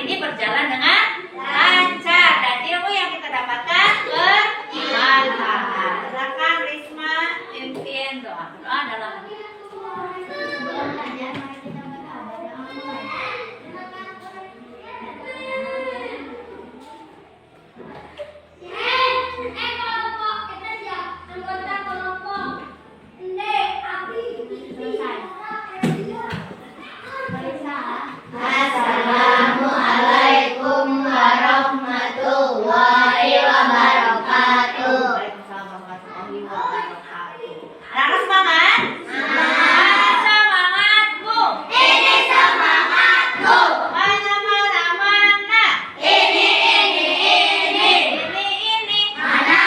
ini berjalan dengan lancar dan ilmu yang kita dapatkan bermanfaat. Silakan Risma pimpin doa dalam hati. Assalamualaikum warahmatullahi wabarakatuh. Waalaikumsalam warahmatullahi wabarakatuh. Anak-anak semangat? Semangat, Bu. Ini semangatku. Mana? Ini. Ini. Mana.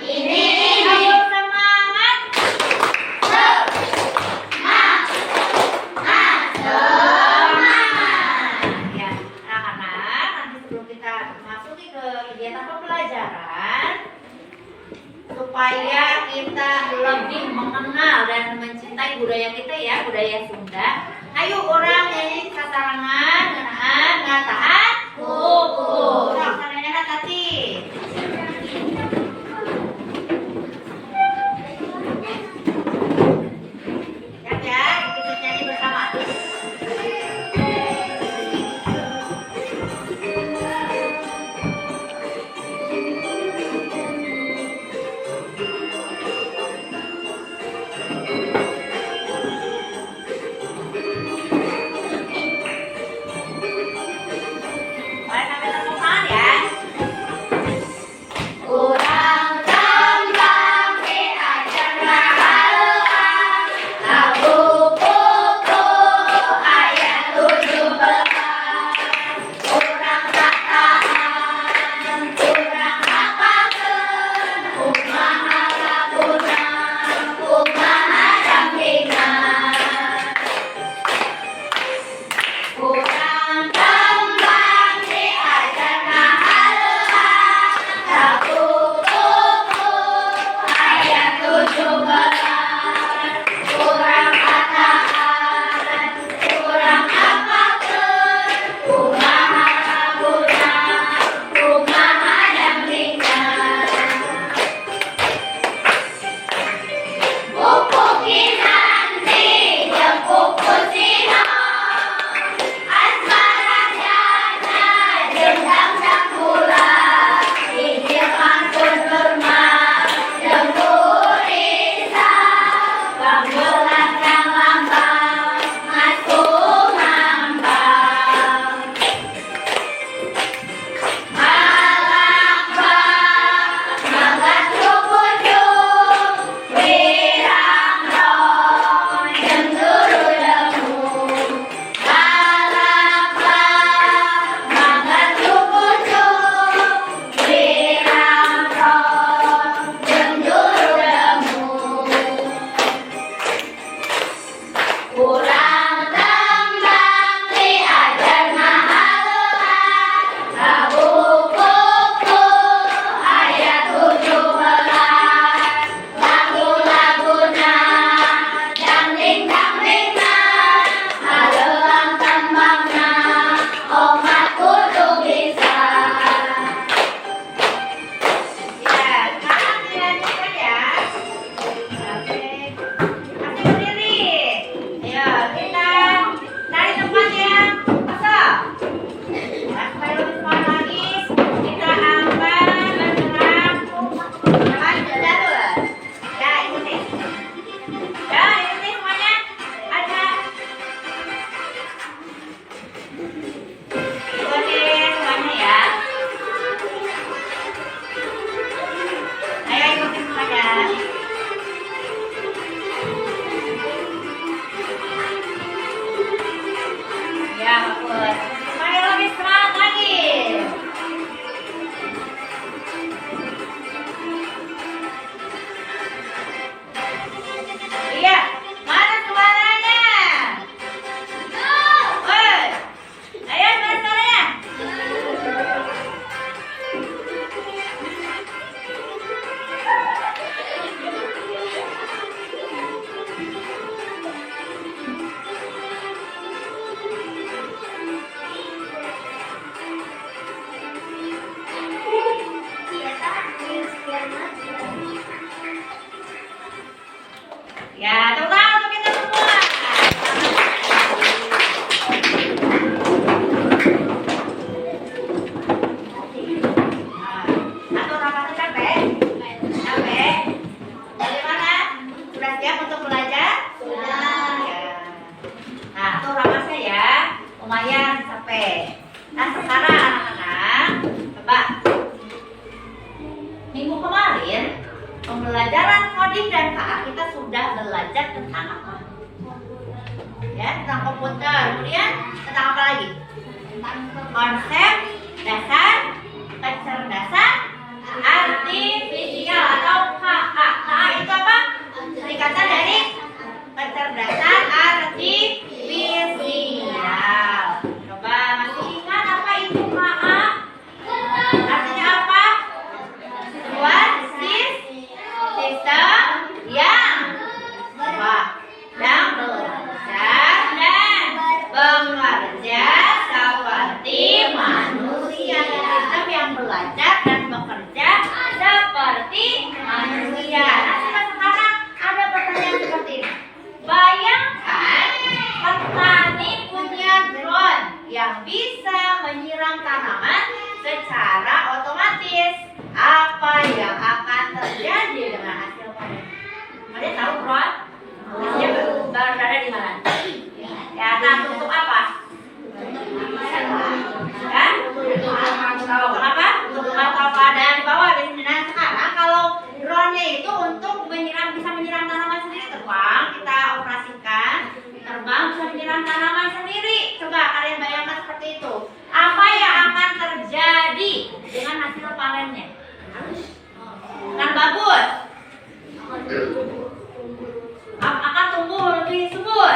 Ini. Ini. Ayo semangat. Ya, anak-anak, nanti sebelum kita masuki ke kegiatan pembelajaran, supaya kita lebih mengenal dan mencintai budaya kita ya, budaya Sunda. Ayo orang nyanyi sasarangan ngeunaan ngataan kuku. Sok sarengana tati. Siap ya, kita nyanyi bersama. Mari kami temukan belajar dan bekerja seperti manusia. Nah, sekarang ada pertanyaan seperti ini. Bayangkan petani punya drone yang bisa menyiram tanaman secara otomatis. Apa yang akan terjadi dengan hasil panen? Kalian tahu drone? Dia berada di mana? Ya, nah untuk apa? Ya? Tahu kenapa? Untuk memantau keadaan di bawah. Nah sekarang kalau drone-nya itu untuk bisa menyiram tanaman sendiri, terbang, kita operasikan, terbang bisa menyiram tanaman sendiri. Coba kalian bayangkan seperti itu. Apa yang akan terjadi dengan hasil panennya? Kan bagus. Akan tumbuh lebih subur.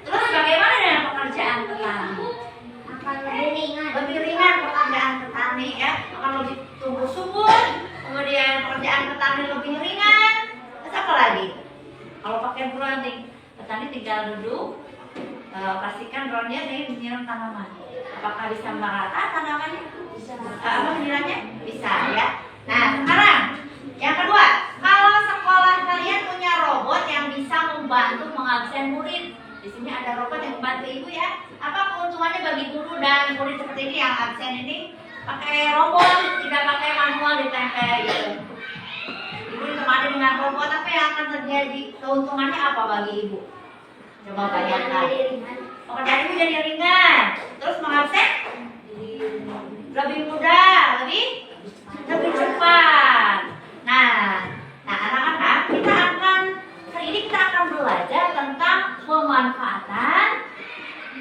Terus bagaimana dengan pekerjaan petani? Akan lebih ringan. Lebih ringan pekerjaan petani ya, akan lebih tumbuh subur. Kemudian pekerjaan petani lebih ringan. Terus apa lagi? Kalau pakai drone nih, petani tinggal duduk, pastikan drone-nya menyiram tanaman. Apakah bisa merata tanamannya? Apa menyiramnya? Bisa ya. Nah sekarang yang kedua, kalau sekolah kalian punya robot yang bisa membantu mengabsen murid. Di sini ada robot yang membantu ibu ya. Apa keuntungannya bagi guru dan murid seperti ini yang absen ini? Pakai robot, tidak pakai manual ditempel gitu. Ibu ditemani dengan robot, apa yang akan terjadi? Keuntungannya apa bagi ibu? Coba bayangkan. Pekerjaan ibu jadi ringan. Terus mengabsen lebih mudah, lebih cepat. Nah anak-anak, hari ini kita akan belajar tentang pemanfaatan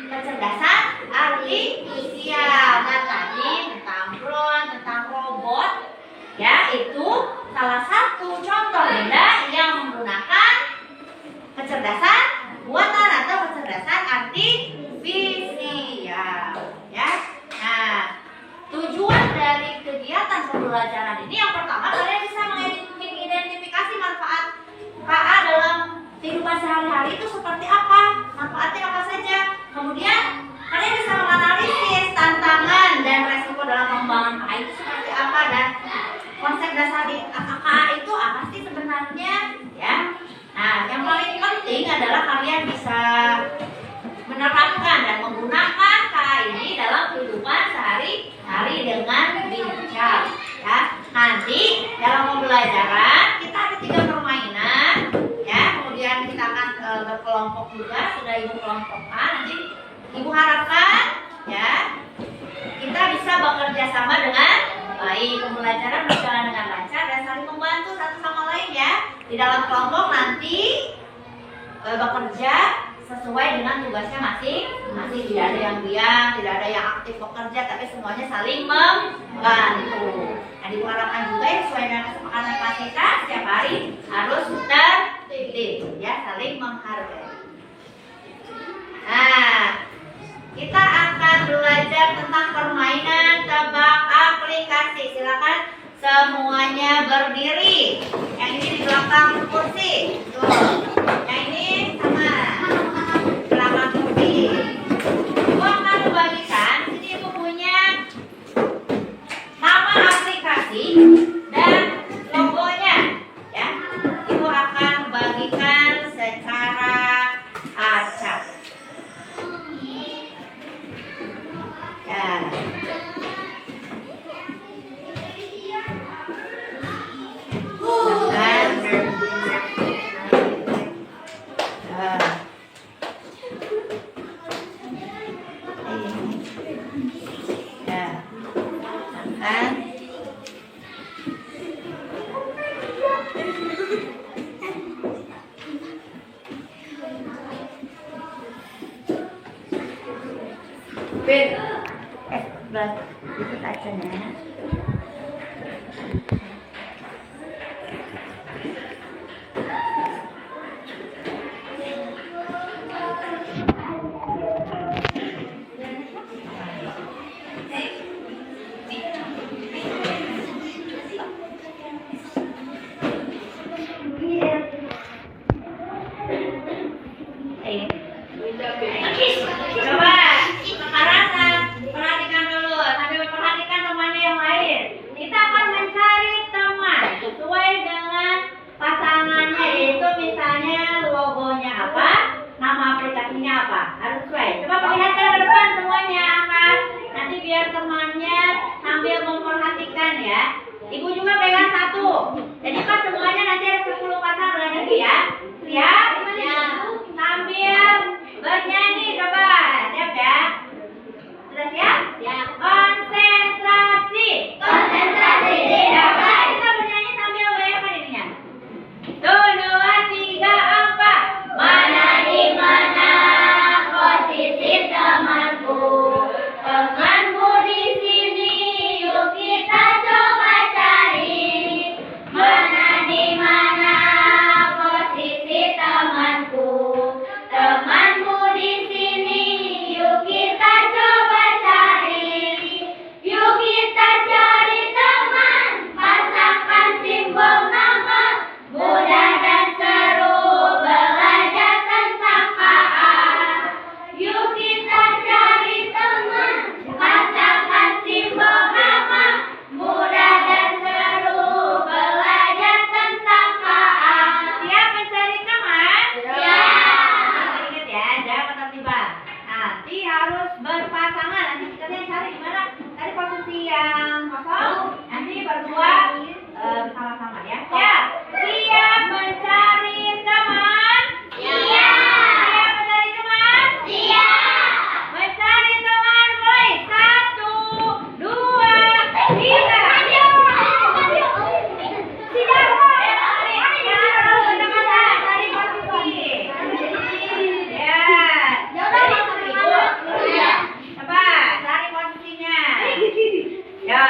kecerdasan artifisial. Nah tadi tentang drone, tentang robot, ya itu salah satu contoh benda yang menggunakan kecerdasan buatan atau kecerdasan artifisial. Ya, nah tujuan dari kegiatan pembelajaran ini yang pertama kalian bisa mengidentifikasi manfaat KA dalam kehidupan sehari-hari itu seperti apa, manfaatnya apa saja. Kemudian kalian bisa menganalisis tantangan dan resiko dalam pengembangan KA itu seperti apa dan konsep dasar KA itu apa sih sebenarnya ya. Nah yang paling penting adalah kalian bisa menerapkan dan menggunakan KA ini dalam kehidupan sehari-hari dengan bijak ya. Nanti dalam pembelajaran kita ada 3 permainan ya, kemudian kita akan berkelompok juga, sudah ibu kelompokkan. Nanti ibu harapkan ya kita bisa bekerja sama dengan baik, pembelajaran berjalan dengan lancar dan saling membantu satu sama lain ya. Di dalam kelompok nanti bekerja sesuai dengan tugasnya masing-masing. Tidak ada yang diam, tidak ada yang aktif bekerja, tapi semuanya saling membantu. Nah, diharapkan juga ya, sesuai dengan kesepakatan kelas kita setiap hari harus tertib ya, saling menghargai. Nah, kita akan belajar tentang permainan tebak aplikasi. Silakan semuanya berdiri. Yang ini di belakang kursi. Tuh. Yang ini sama belakang kursi. Ibu akan membagikan. Sini ibu punya nama aplikasi dan logonya. Ya, ibu akan membagikan secara acak. Ya. Ikut aja ya. Coba sekarang perhatikan dulu, sambil perhatikan temannya yang lain. Ini Coba perlihatkan ke depan semuanya, angkat. Nanti biar temannya sambil memperhatikan ya. Ibu juga pegang satu. Jadi pas semuanya nanti ada 10 pasang berdiri ya. Siap? Ya. Sambil bernyanyi coba. Siap ya? Sudah siap? Siap. Konsentrasi. Konsentrasi. Ya. Kita bernyanyi sambil goyangkan dirinya. 1, 2, 3, 4. Mana di mana posisi temanku? Temanku di sini, yuk kita coba cari. Mana di mana posisi temanku? Temanku di sini, yuk kita coba cari. Yuk kita cari teman, pasangkan simbol nama. Mudah dan seru belajar tentang KA. Yuk kita cari teman, pasangkan simbol nama. Mudah dan seru belajar tentang KA. Siap mencari teman? Siap. Ingat ya, jangan ketertiban. Nanti harus berpasangan. Nanti kita cari di mana? Cari posisi yang kosong. Nanti berdua bersama-sama ya. Siap. Siap mencari teman? Siap. Siap mencari teman? Siap. Mencari teman mulai 1, 2, 3. Cari posisi. Ya. Coba cari posisinya. Ya,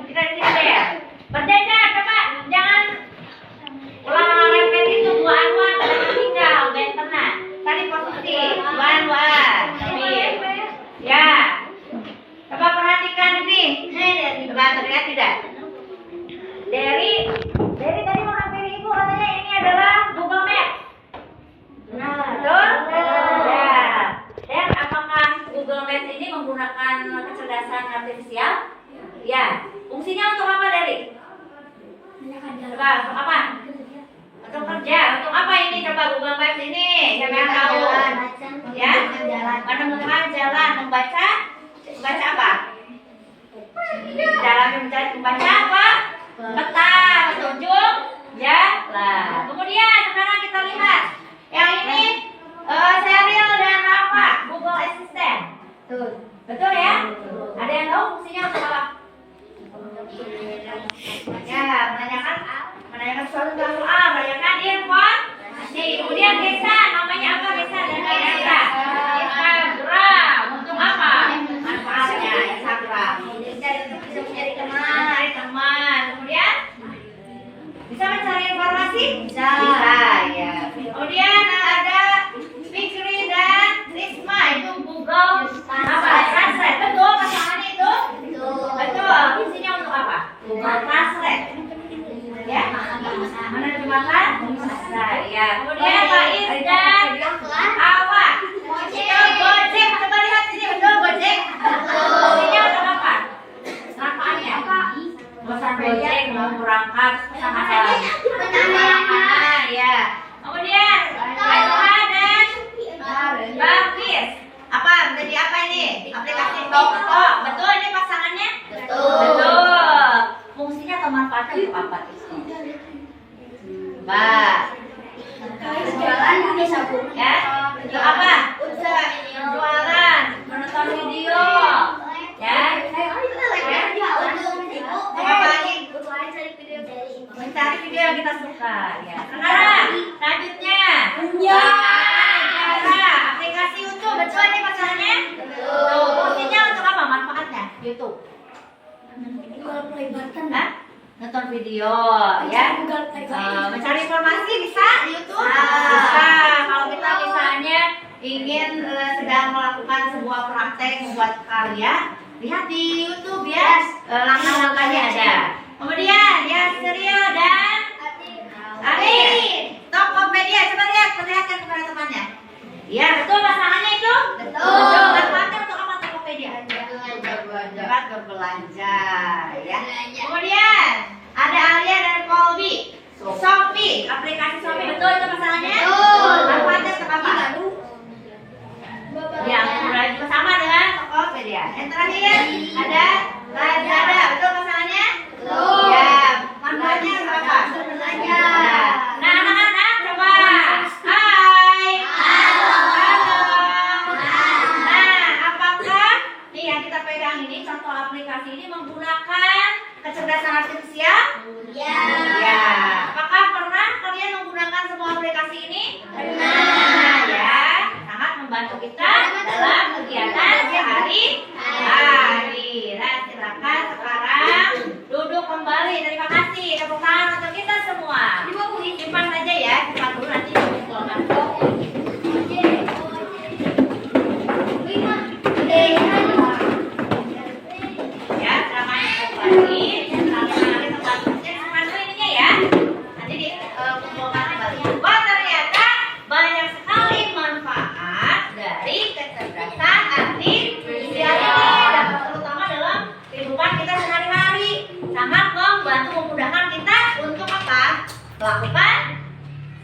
kita di sini deh. Berjajar, coba jangan ulang-ulang repet itu 2-2 tinggal ben tenang. Cari posisi 2-2. Ya. Coba perhatikan ini. Coba terlihat tidak? Dari tadi menghampiri ibu katanya ini adalah Google Maps. Betul? Ya. Dan apakah Google Maps ini menggunakan kecerdasan artifisial? Ya. Fungsinya untuk apa, Dari? Coba, untuk apa? Untuk kerja. Untuk apa ini? Coba Google Maps ini. Siapa yang tahu? Ya? Menemukan jalan. Membaca apa? Jalan membaca apa? Peta, petunjuk, jalan. Kemudian sekarang kita lihat yang ini Sheryl dan Rafa, Google Assistant. Betul ya? Ada yang tahu fungsinya untuk apa? Ya, menanyakan sesuatu tentang soal, menanyakan informasi. Kemudian Desa, namanya apa Desa? Instagram. Untuk apa? Manfaatnya Instagram. Bisa mencari teman. Kemudian bisa mencari informasi? Bisa ya. Kemudian ada Fikri dan Risma, itu Google apa? Translate. Betul pasangannya itu? Betul. Fungsinya untuk apa? Google Translate. Ya. Menerjemahkan? Ya. Kemudian Faiz dan Awa. Gojek. Coba lihat sini, betul Gojek? Fungsinya untuk apa? Manfaatnya? Pesan Gojek mau berangkat sama saya. Ya. Kemudian Aisha dan Bapis. Apa? Menjadi apa ini? Aplikasi Toko. Betul ini pasangannya? Betul. Fungsinya atau manfaatnya untuk apa? Jualan bisa Bu. Ya? Untuk apa? Jualan, menonton video. Ya? Apa lagi? Mencari video yang kita suka. Ya. Sekarang selanjutnya. Aplikasi YouTube. Betul ini pasangannya? Betul. Fungsinya untuk apa? Manfaatnya YouTube. Hah? Nonton video, ya. Mencari informasi bisa di YouTube. Bisa. Kalau kita misalnya ingin sedang melakukan sebuah praktek membuat karya, lihat di YouTube ya. Langkah-langkahnya ada. Kemudian ya Sheryl dan Ali, Tokopedia. Coba lihat, perlihatkan kepada temannya. Ya betul pasangannya itu. Betul. Manfaatnya untuk apa Tokopedia? Dapat berbelanja, ya. Kemudian ada Alia dan Colby. Shopee, aplikasi Shopee, betul itu pasangannya? Betul. Manfaatnya untuk apa? Ya, belajar pasti dia. Yang terakhir ada Lazada. Betul pasangannya? Betul. Ya, manfaatnya apa? Nah, anak-anak coba. Hai. Halo. Nah, apakah nih yang kita pegang ini contoh aplikasi ini menggunakan kecerdasan artifisial? Ya. Ya. Apakah pernah kalian menggunakan semua aplikasi ini? Pernah. Nah, ya, sangat membantu kita dalam kegiatan sehari-hari. Nah, silakan sekarang duduk kembali. Terima kasih. Tepuk tangan untuk kita semua. Simpan saja ya, simpan dulu nanti dikumpulkan. Ya, silakan kembali. Simpan dulu ininya ya. Nanti dikumpulkan kembali. Wah, ternyata banyak sekali manfaat dari kecerdasan artifisial ini, dan terutama dalam kehidupan kita sehari-hari. Sangat membantu memudahkan kita untuk apa? Melakukan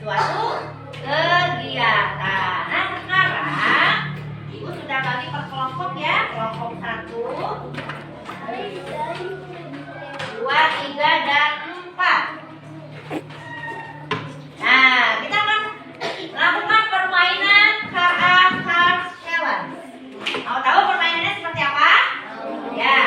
suatu kegiatan. Nah, sekarang Ibu sudah bagi per kelompok ya. Kelompok 1, 2, 3, dan 4. Nah, kita akan melakukan permainan Card Challenge. Mau tahu permainannya seperti apa? Ya,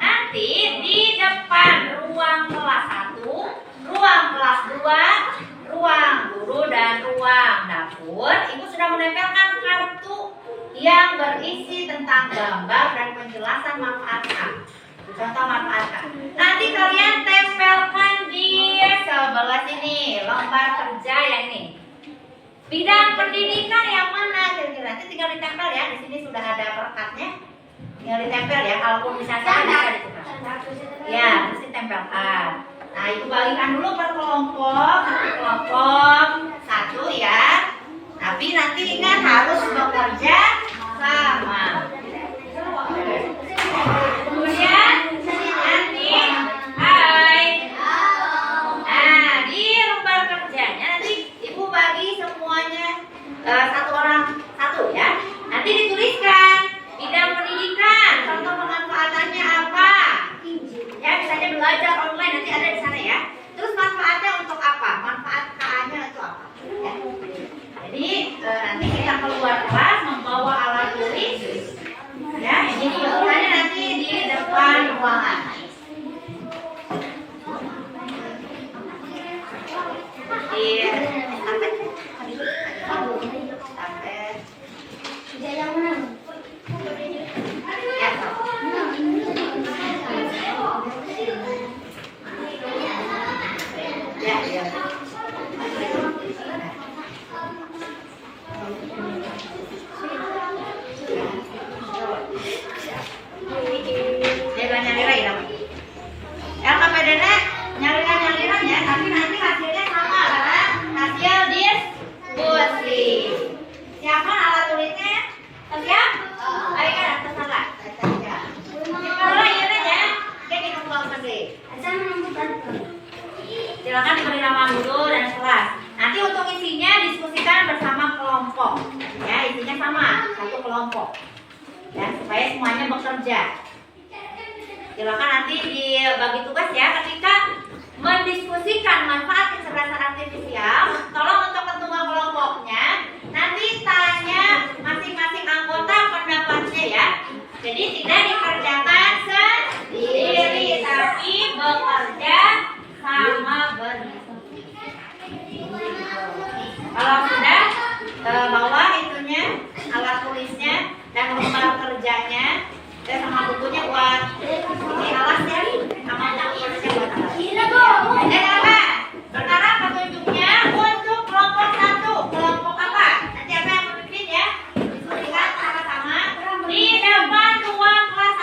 nanti di depan ruang kelas 1, ruang kelas 2, ruang guru, dan ruang dapur, Ibu sudah menempelkan kartu yang berisi tentang gambar dan penjelasan manfaat Kak. Contoh manfaat Kak. Nanti kalian tempelkan di sebelah sini, lembar kerja yang ini. Bidang pendidikan yang mana kira-kira? Nanti tinggal ditempel ya. Di sini sudah ada perekatnya. Tinggal ditempel ya. Kalaupun bisa ditukar. Ya, terus ditempelkan. Nah, Ibu bagikan dulu per kelompok. Kelompok 1 ya. Tapi nanti ingat harus bekerja sama. Kemudian nanti hai. Nah, di lembar kerjanya nanti Ibu bagi semuanya satu orang satu ya. Nanti dituliskan bidang pendidikan, contoh pemanfaatannya apa. Ya, misalnya belajar online nanti ada di sana ya. Terus manfaatnya untuk apa? Manfaat KA-nya itu apa? Ya. Jadi nanti kita keluar kelas membawa alat tulis. Ya, ini tulisannya nanti di depan ruangan. Iya. Sampai. Ya. Ya, ya. Nyalira ya. LKPD-nya nyalira ya, tapi nanti hasilnya sama karena hasil diskusi. Siapa alat tulisnya? Siap? Ayo kan atas salah. Kalau iya ya, kayak kita pulang sendiri. Silakan beri nama guru dan kelas. Nanti untuk isinya diskusikan bersama kelompok. Ya, isinya sama, satu kelompok. Ya, supaya semuanya bekerja. Silakan nanti dibagi tugas ya ketika mendiskusikan manfaat kecerdasan artifisial. Tolong untuk ketua kelompoknya nanti tanya masing-masing anggota pendapatnya ya. Jadi tidak dikerjakan sendiri tapi bekerja sama berdiskusi. Kalau sudah bawa itunya, alat tulisnya dan lembar kerjanya sama bukunya buat ini alasnya sama bukunya buat alas. Apa? Sekarang petunjuknya untuk kelompok 1. Kelompok apa? Nanti apa yang memimpin ya? Diskusikan sama-sama di depan ruang kelas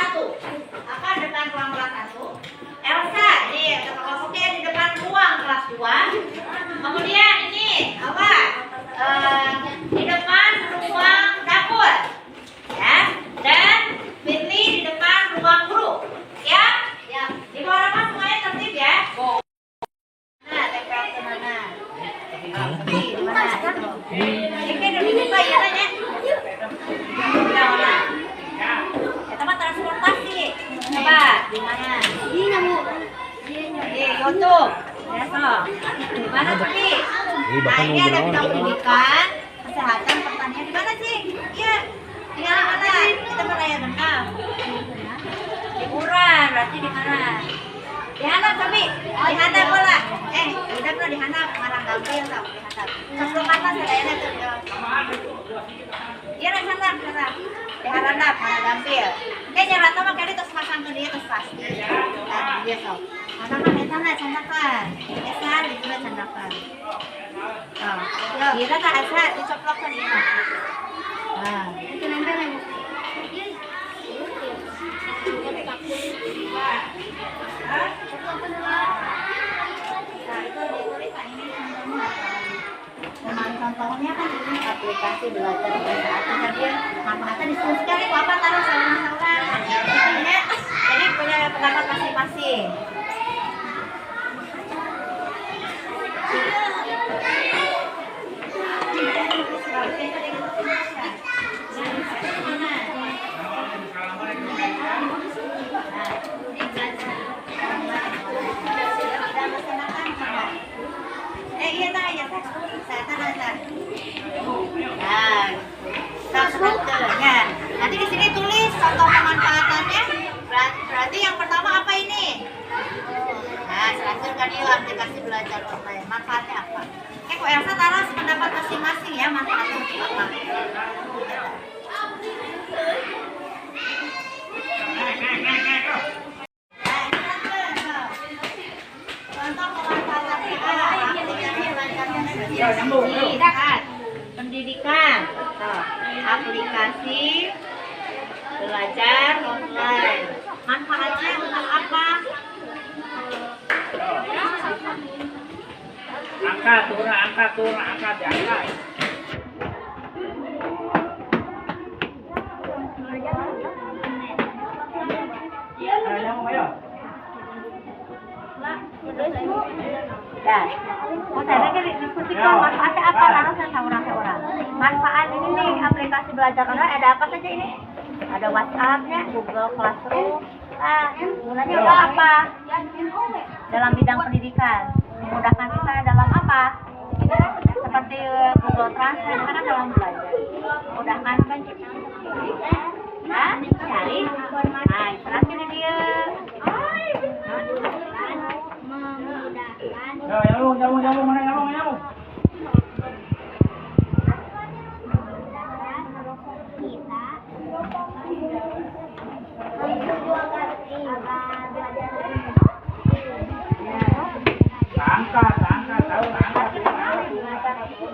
untuk. Ya, so. Mana Sabi? Nah, ini ada bidang pendidikan, kesehatan, pertanian. Di mana sih? Iya. Di mana? Kita berlayar dengar. Liburan, berarti di mana? Di Hanap, Sabi. Di Hanap bola. Udah pernah di Hanap, Marang Gampil tau, di Hanap. Sebelum mana sedayana tuh? Iya, di Hanap, di Hanap, Marang Gampil. Jalan mah kali terus pasang ke dia terus pasti. Nah, dia tau. Mana kan eta na candakan. Eta di sana candakan. Kira tak asa dicoplok ke dia. Nah, itu nempel lagi. Contohnya kan ini aplikasi belajar bahasa asing kan dia manfaatnya diskusikan itu apa taruh saudara-saudara ya. Jadi punya pendapat masing-masing. Iya tak ya tak saya tak. Nah, nanti di sini tulis contoh pemanfaatannya. Berarti yang pertama apa ini? Nah, selanjutnya dia aplikasi belajar online. Manfaatnya apa? Kok Elsa taruh pendapat masing-masing ya manfaatnya untuk apa? Pendidikan, aplikasi belajar online. Manfaatnya untuk apa? Angkat, diangkat. Dan, saya kan diskusikan manfaatnya apa harusnya seorang-seorang. Manfaat ini nih aplikasi belajar online ada apa saja ini? Ada WhatsApp-nya, Google Classroom. Gunanya untuk apa? Dalam bidang pendidikan. Memudahkan kita dalam apa? Seperti Google Translate kan dalam belajar. Memudahkan kan kita. Cari. Nah, serat ini dia. Nyambung, mana nyambung.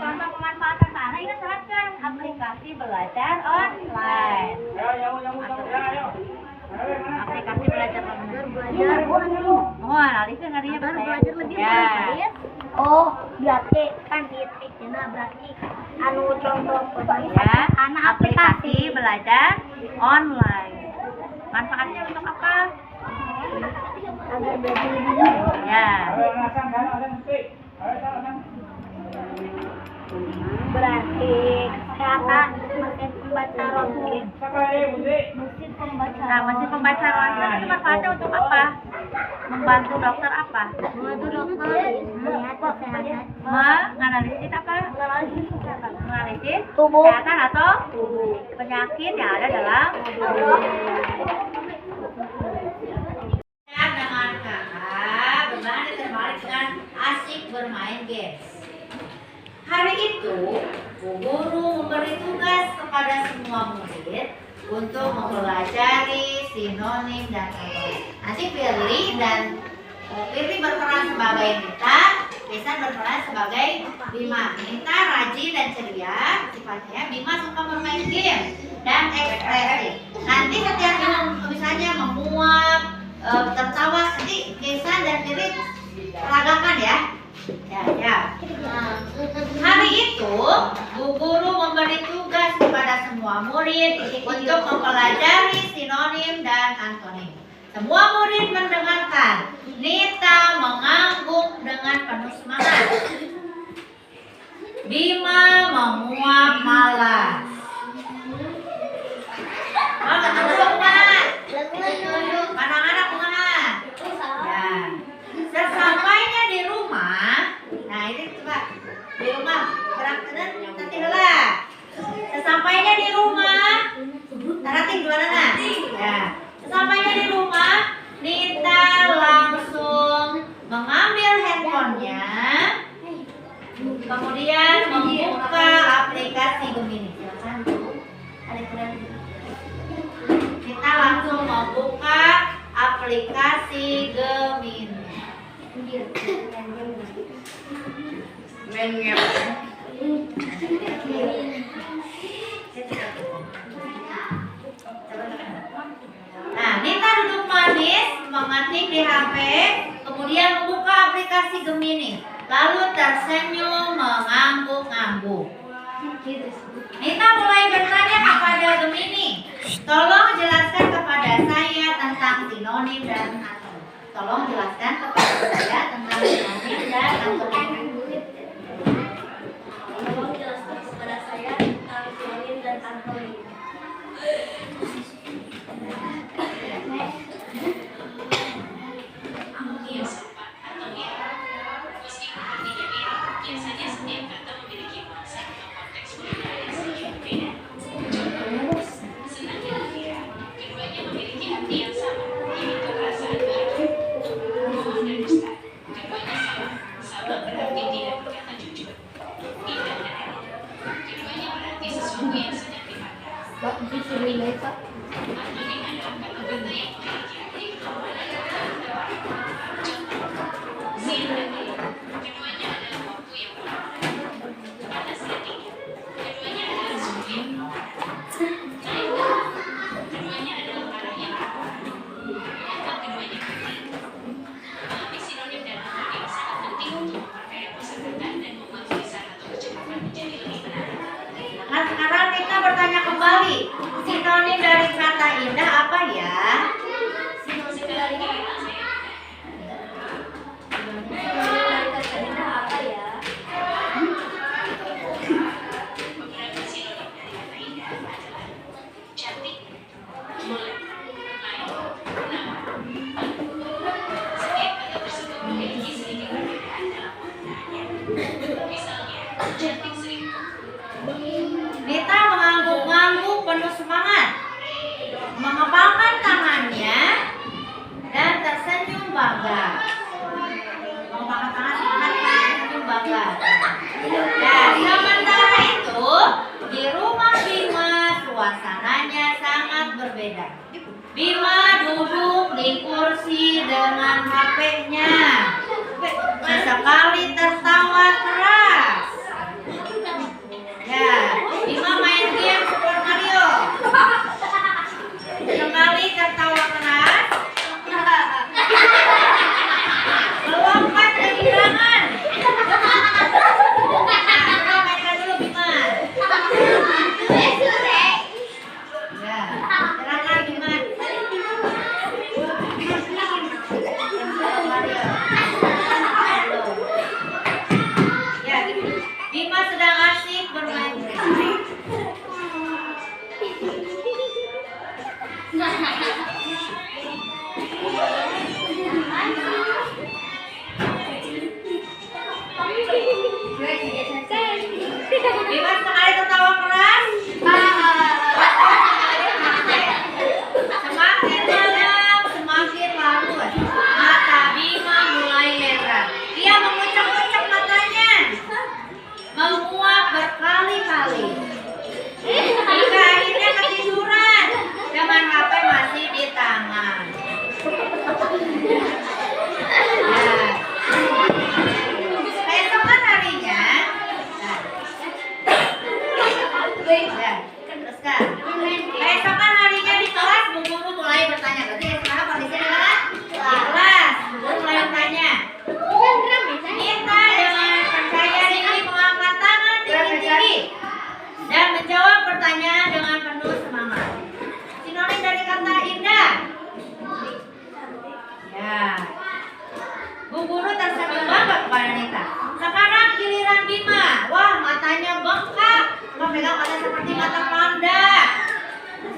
Contoh pemanfaatan sana ini serahkan aplikasi belajar online. Aplikasi belajar online. Oh, analisnya ngarinya belajar lebih ya. Oh, berarti kan titik berarti anu contoh Ya, anak aplikasi belajar online. Manfaatnya untuk apa? agar belajar lebih mudah. Ya. Berarti kesehatan mesin pembaca rosin. Mesin pembaca. Nah, mesin pembaca rosin itu manfaatnya untuk apa? Membantu dokter apa? Membantu dokter melihat kesehatan. Menganalisis apa? Menganalisis Tubuh. kesehatan atau penyakit yang ada dalam tubuh. Dengan kakak berbanding terbalik dengan asik bermain games. Hari itu, Bu Guru memberi tugas kepada semua murid untuk mempelajari sinonim dan antonim. Nanti Firly berperan sebagai Nita, Besan berperan sebagai Bima. Nita rajin dan ceria sifatnya, Bima suka bermain game dan ekspresi. Nanti setiap misalnya memuap, tertawa, nanti Besan dan Firly peragakan ya. Ya. Hari itu, Bu Guru memberi tugas kepada semua murid untuk mempelajari sinonim dan antonim. Semua murid mendengarkan. Nita mengangguk dengan penuh semangat. Bima menguap malas. Oh, ketemu mana? Anak-anak mana? Ya. Sesama Kemudian membuka aplikasi Gemini. Silakan Bu. Kita langsung membuka aplikasi Gemini. Nah, Nita duduk manis, mengetik di HP, kemudian membuka aplikasi Gemini, lalu tersenyum mengangguk-angguk. Nita mulai bertanya kepada Gemini, tolong jelaskan kepada saya tentang sinonim dan antonim. Tolong jelaskan kepada saya tentang sinonim dan antonim. Tolong jelaskan kepada saya tentang sinonim dan antonim. Nah, sekarang kita bertanya kembali, sinonim dari kata indah apa ya? Sinonim dari kata indah apa ya? Nita mengangguk-angguk penuh semangat, mengepalkan tangannya dan tersenyum bangga. Mengepalkan tangan semangat dan tersenyum bangga. Nah, sementara itu di rumah Bima suasananya sangat berbeda. Bima duduk di kursi dengan HP-nya. Sesekali tertawa keras. Ya, Bima main game Super Mario. Sekali tertawa keras, melompat kehilangan. Nah, mainkan dulu Bima. Ya, silakan Bima. Super Mario. Ya, Bima sedang asik bermain game. Bima sekali tertawa keras. Semakin malam, semakin larut. Mata Bima mulai merah. Dia mengucek-ucek matanya, menguap berkali-kali. Hingga akhirnya ketiduran dengan HP masih di tangan. Nah, keesokan harinya, teruskan. Keesokan harinya di kelas, Bu Guru mulai bertanya. Berarti sekarang kondisinya adalah di kelas. Bu Guru mulai bertanya. Nita dengan percaya diri mengangkat tangan tinggi-tinggi dan menjawab pertanyaan dengan penuh semangat. Sinonim dari kata indah. Ya. Bu Guru tersenyum bangga kepada Nita. Sekarang giliran Bima. Wah, matanya bengkak, memegang mata seperti mata panda.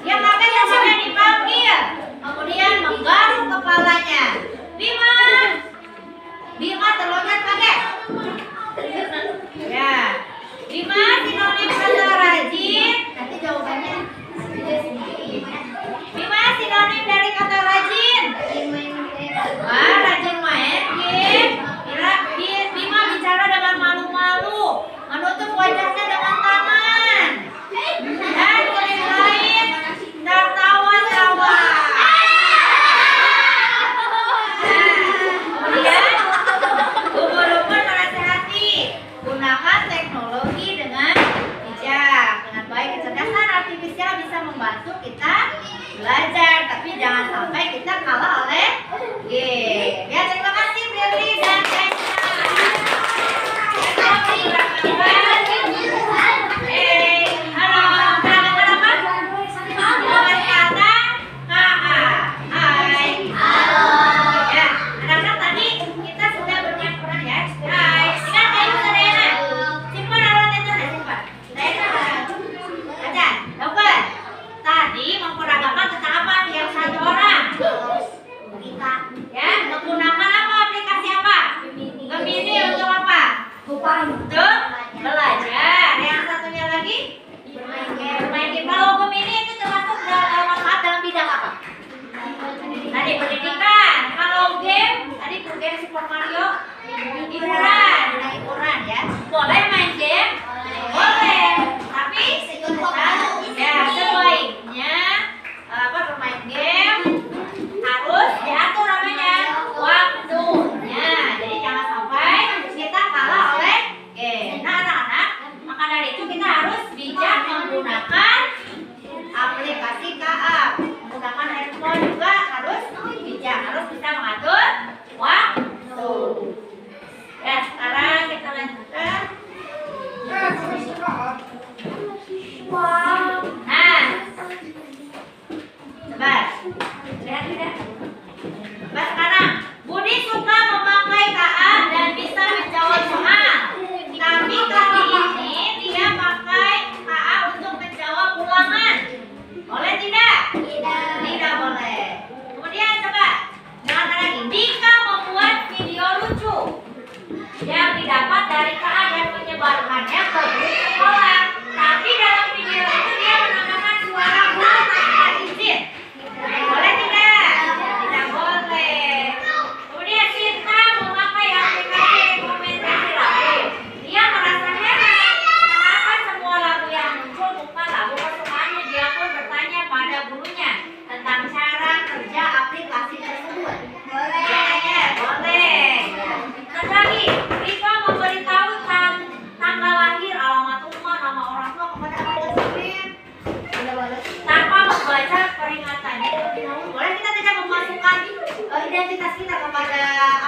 Yang kaget semuanya dipanggil, kemudian menggaruk kepalanya. Bima, Bima terloncat kaget. Ya, Bima sinonim kata rajin. Nanti jawabannya. Bima sinonim dari kata rajin. Rajin main game. Bima bicara dengan malu-malu. Super Mario? Hiburan, hiburan ya. Boleh main game? Boleh. Tapi ya sebaiknya bermain game harus diatur namanya waktunya. Jadi jangan sampai kita kalah oleh game. Nah anak-anak, maka dari itu kita harus bijak menggunakan aplikasi KA. Menggunakan handphone juga harus bijak, harus bisa mengatur waktu. Ya, sekarang kita lanjutkan. Nah, coba lihat tidak? Coba sekarang, Budi suka memakai KA dan bisa menjawab soal. Tapi kali ini dia pakai KA untuk menjawab ulangan. Boleh tidak? Tidak boleh. Kemudian coba, jangan lagi. Dika membuat video lucu yang didapat dari KA dan menyebarkannya ke grup sekolah. Tapi dalam video itu dia menambahkan suara guru tanpa izin. Boleh tidak? Tidak boleh. Kemudian Sinta memakai aplikasi rekomendasi lagu. Dia merasa heran kenapa semua lagu yang muncul bukan lagu kesukaannya. Dia pun bertanya pada gurunya tentang cara kerja aplikasi tersebut. Boleh. Boleh. Terus lagi, Rika memberitahu tanggal lahir, alamat rumah, nama orang tua kepada aplikasi tanpa membaca peringatannya. Boleh kita tidak memasukkan identitas kita kepada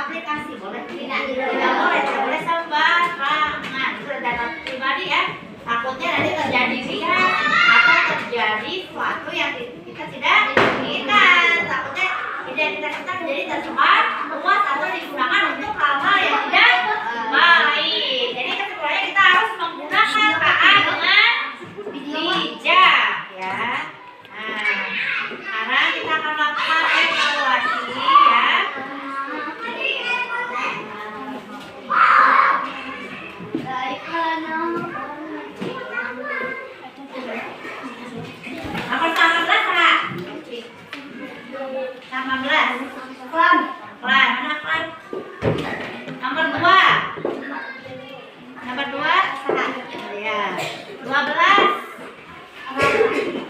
aplikasi? Boleh tidak? Tidak boleh. Tidak boleh sembarangan. Itu data pribadi ya. Takutnya nanti terjadi lihat atau terjadi sesuatu yang kita tidak inginkan. Takutnya identitas kita menjadi tersebar luas atau digunakan untuk hal-hal yang tidak baik. Jadi kesimpulannya kita harus menggunakan KA dengan bijak ya. Nah, sekarang kita akan melakukan evaluasi ya. Nomor 18 Kak. 18. Klan. Mana Klan? Nomor 2. Nomor 2 Kak. Ya. 12.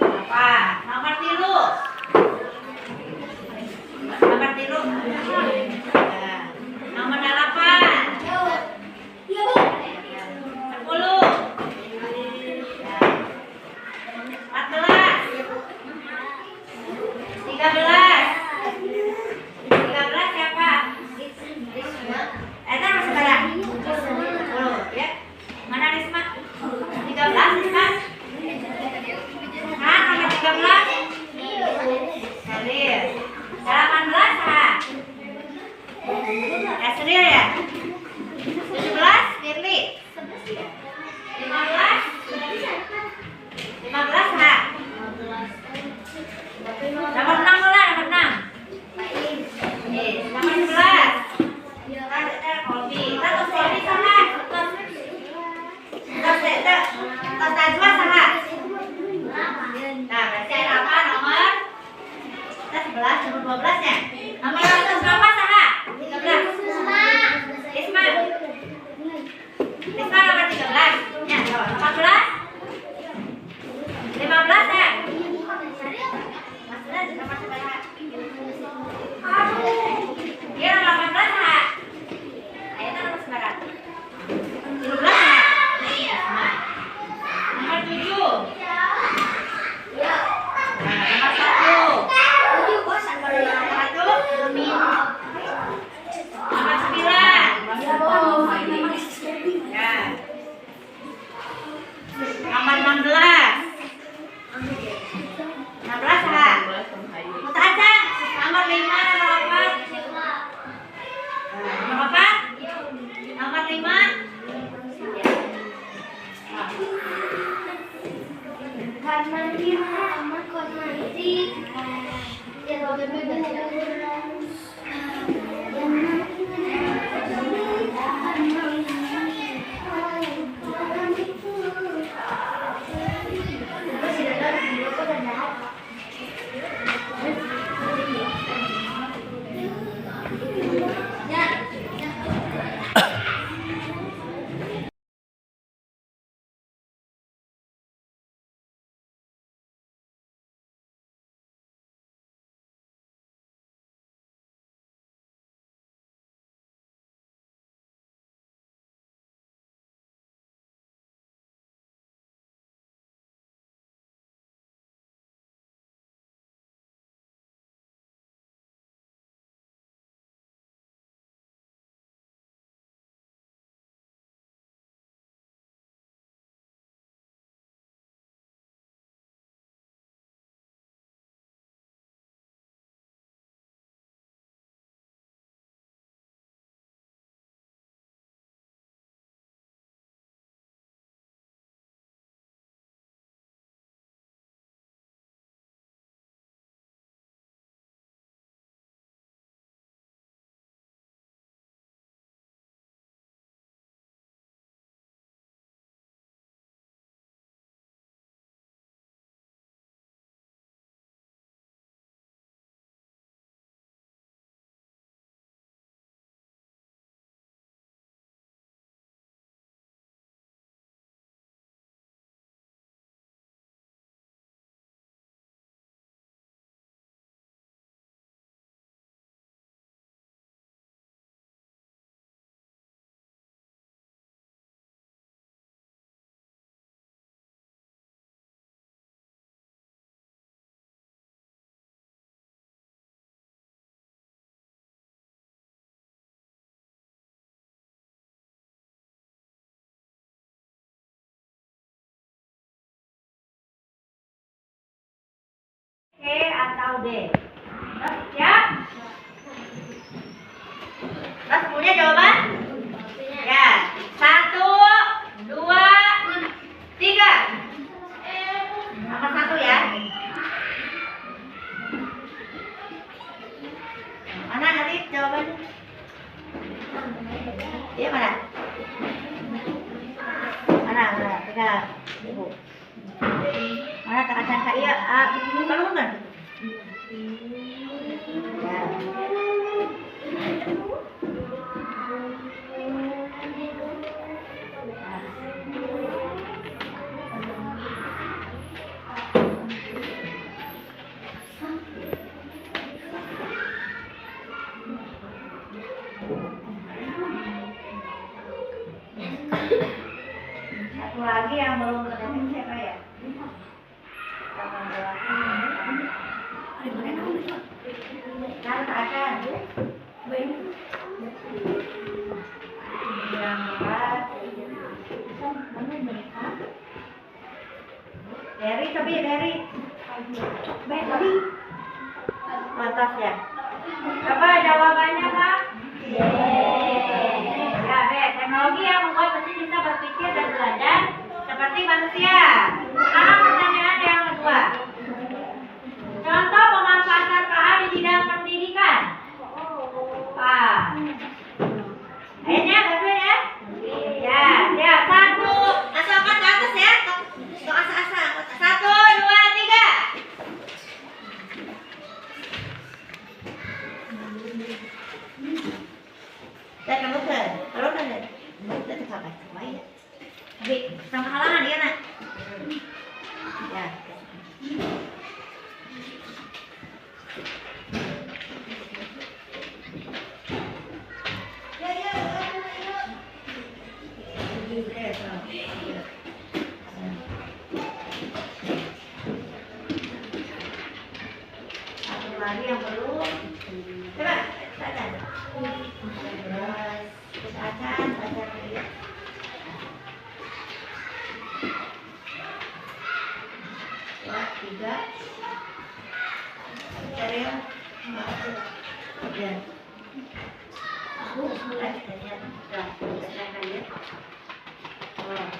Apa? Nomor 3. Nomor 3. Ya. Nomor 8. 10. 14. 13. 13 siapa? Eta masih barang? 10 ya. Mana Risma? 13 Risma? Nah, nomor 13 Seril. 18 Kak. Seril ya? 17 Firly. 15 Kak. Nomor 6 bola, nomor 6. Nomor 11. Kolbi. Terus Kolbi sama. Terus Najwa sama. Nah, berarti ada apa nomor? Kita 11, nomor 12 ya. Nomor 13 berapa sama? 13. atau D? Siap? Terus punya jawaban? Ya. 1, 2, 3. Nomor 1 ya. Mana Arif jawabannya? Iya mana? Mana? Pegang. Ibu. Mana tak akan iya? Kalau bukan. Ya. Satu lagi yang belum terdapat siapa ya? Kan akan Dari coba dari atas ya. Coba jawabannya Pak. Ya, teknologi yang membuat mesin bisa berpikir dan belajar seperti manusia. Sekarang pertanyaan yang kedua. Contoh pemanfaatan KA di bidang pendidikan. Akhirnya bantuin ya. Ya, siap. 1. Langsung angkat ke atas ya. Tuh asa-asa. 1, 2, 3. Dan kamu kalau kan kita tetap baik ya. Tapi sama halangan dia nak. Ya. Satu lagi yang belum. Coba, saja. Ya, 3. Stereo. Ya. Oh.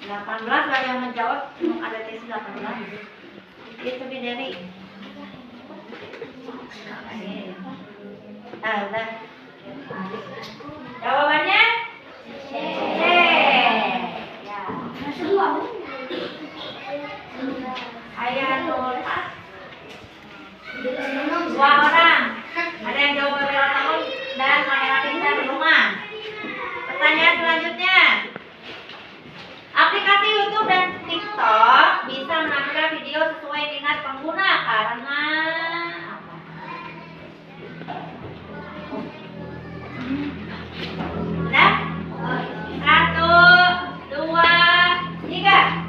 18 lah yang menjawab, ada tes 18. Itu dari. Udah. Jawabannya C. Ya. Ayatul dua orang. Ada yang jawab beberapa tahun dan kamera pintar di rumah. Pertanyaan selanjutnya. Aplikasi YouTube dan TikTok bisa menampilkan video sesuai minat pengguna karena apa? Sudah? 1, 2, 3.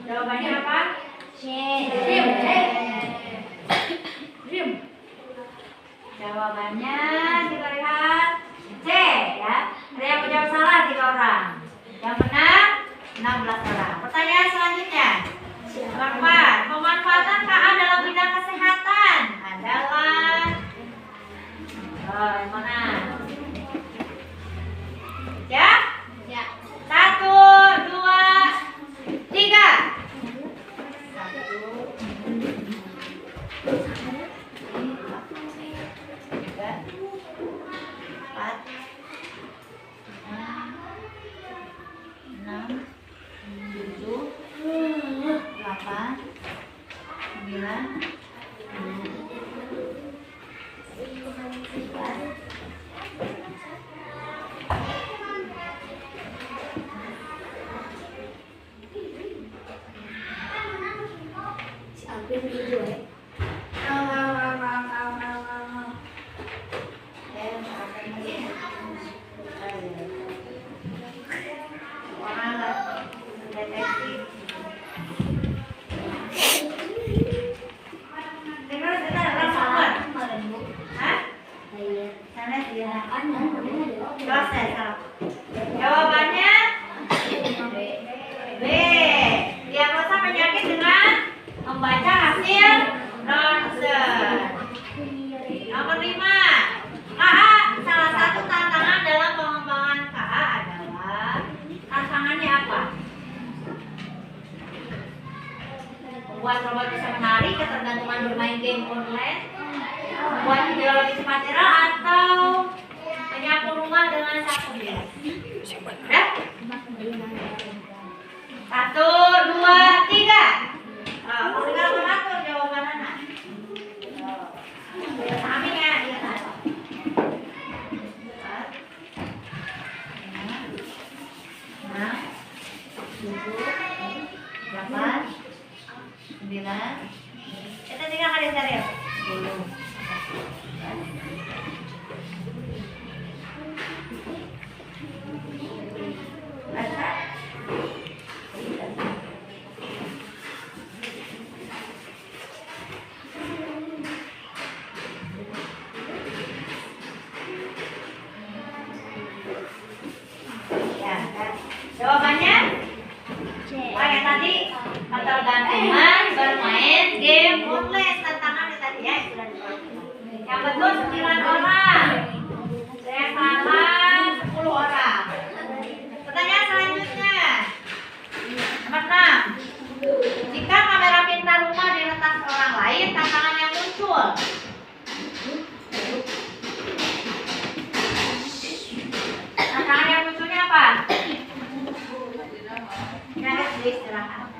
Jawabannya apa? C. Jawabannya kita lihat C ya. Ada yang menjawab salah 3 orang. Yang benar 16 orang. Pertanyaan selanjutnya. Keempat, pemanfaatan KA dalam bidang kesehatan adalah yang mana? Ya? Ya. 1, 2, 3. 9, 10. proses. Jawabannya B. Diagnosa penyakit dengan membaca hasil ronsen. Nomor 5. KA, salah satu tantangan dalam pengembangan KA adalah tantangannya apa? Membuat robot bisa menari, ketergantungan bermain game online, membuat video lebih cepat viral, atau menyapu rumah dengan sapu bilas. Udah? 1, 2, 3. Tinggal mengatur jawaban anak. Kami ya, iya kan? 8, 9. Kita tinggal kali serius. 10. Ya, kan? Jawabannya? Oh, yang tadi ketergantungan bermain game online, tantangannya tadi ya sudah diperhatikan. Yang betul 9 orang. Saya salah 10 orang. Pertanyaan selanjutnya. Nomor 6. Jika kamera pintar rumah diretas orang lain, tantangan yang muncul. Tantangan yang munculnya apa? Ya, istirahat.